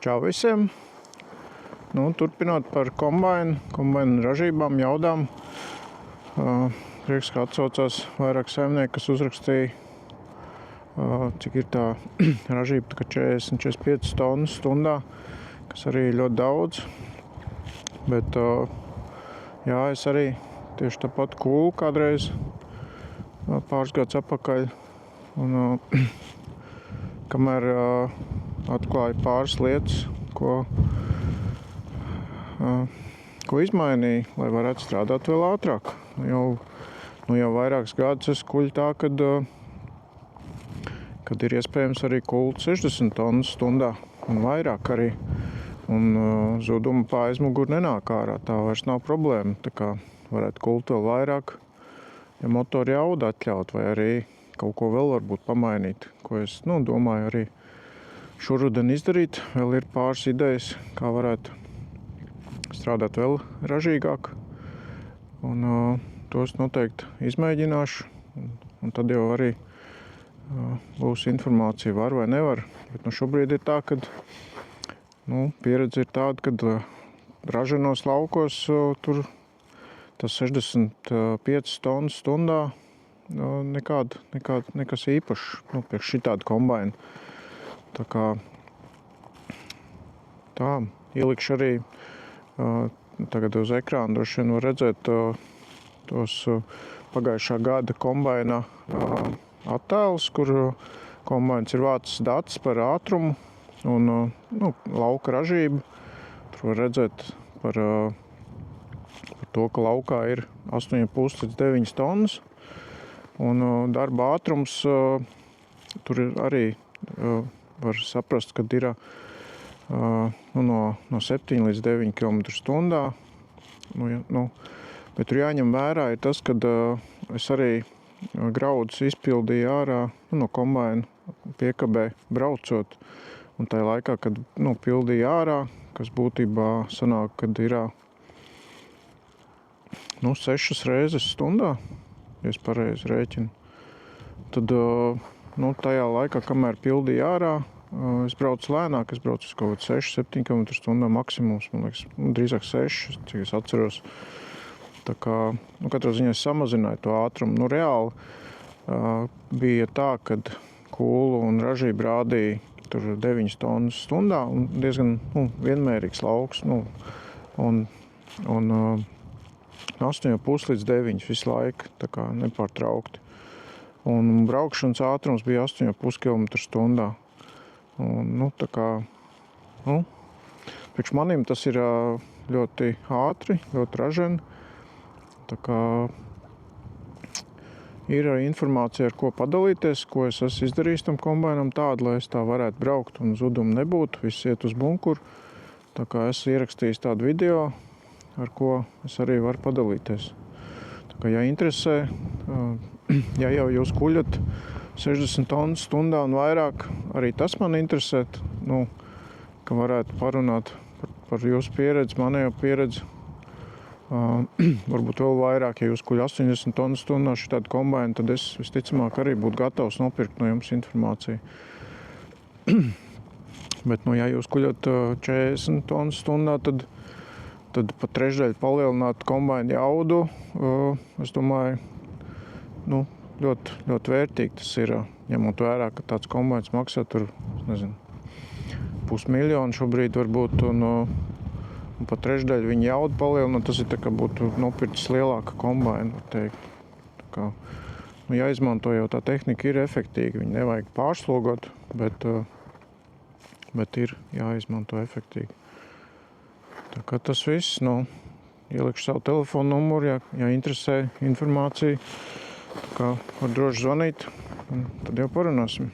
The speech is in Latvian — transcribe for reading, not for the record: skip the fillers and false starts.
Čau visiem! Turpinot par kombainu ražībām, jaudām. Prieks, ka atsaucās vairāk saimnieki, kas uzrakstīja, cik ir tā ražība 40-45 tonnas stundā, kas arī ļoti daudz. Bet jā, es arī tieši tāpat kūlu kādreiz pāris gadus atpakaļ. Un kamēr atklāju pāris lietas, ko izmainīja, lai varētu strādāt vēl ātrāk. Jau vairākus gadus es kuļu tā, kad ir iespējams arī kult 60 tonnas stundā un vairāk arī. Un zuduma pa aizmuguri nenāk ārā, tā vairs nav problēma. Tā kā varētu kult vēl vairāk, ja motori jauda atļaut, vai arī kaut ko vēl varbūt pamainīt, ko es domāju arī šuruden izdarīt. Vēl ir pāris idejas, kā varētu strādāt vēl ražīgāk. Un tos noteikti izmēģināšu. Un tad jau arī būs informācija, var vai nevar. Bet šobrīd ir tā, ka pieredze ir tāda, ka raženos laukos tur tas 65 tonnas stundā nekas īpašs priekš šitādu kombainu. Tā kā tā, ielikšu arī tagad uz ekrāna droši vien var redzēt tos pagājušā gada kombaina attēlus, kur kombains ir vācis datus par ātrumu un lauka ražību. Tur var redzēt par to, ka laukā ir 8,5 līdz 9 tonnas. Un darba ātrums tur ir arī var saprast, kad ir no 7 līdz 9 km stundā. Bet tur jāņem vērā ir tas, kad es arī graudus izpildīju ārā no kombaina piekabē braucot. Un tajā laikā, kad pildīju ārā, kas būtībā sanāk, kad ir 6 reizes stundā, ja es pareizi rēķinu. Tad tajā laikā, kamēr pildīju ārā, es braucu lēnāk, es braucu uz kaut 6-7 km stundā maksimums, man liekas, drīzāk 6, cik es atceros. Tā kā, katrā ziņā es samazināju to ātrumu. Reāli bija tā, kad kūlu un ražība rādīja tur 9 tonnas stundā un diezgan vienmērīgs lauks. Un 8,5 līdz 9 visu laiku, tā kā nepārtraukti. Un braukšanas ātrums bija 8,5 km stundā. Un, tā kā, priekš manim tas ir ļoti ātri, ļoti raženi. Tā kā ir informācija, ar ko padalīties, ko es esmu izdarījis tam kombainam tādu, lai es tā varētu braukt un zudumu nebūtu, viss iet uz bunkuru. Tā kā esmu ierakstījis tādu video, ar ko es arī varu padalīties. Tā kā, ja interesē, ja jau jūs kuļat 60 tonnas stundā un vairāk, arī tas man interesē, ka varētu parunāt par jūsu pieredzi, manējo pieredzi. Varbūt vēl vairāk, ja jūs kuļ 80 tonnas stundā šitādu kombainu, tad es visticamāk arī būtu gatavs nopirkt no jums informāciju. Bet, ja jūs kuļat 40 tonnas stundā, tad pat trešdaļu palielināt kombainu jaudu, es domāju, ļoti, ļoti vērtīgi tas ir, ņemot vērā, ka tāds kombains maksā tur, $500,000 šobrīd varbūt, un pat trešdaļu viņa jaudu palielināt, tas ir tā, ka būtu nopircis lielāka kombaina, var teikt. Tā kā, jāizmanto jau tā tehnika ir efektīga, viņu nevajag pārslogot, bet ir jāizmanto efektīgi. Tā kā tas viss, ielikšu savu telefonu numuru, ja interesē informācija. Tā kā var droši zvanīt, un tad jau parunāsim.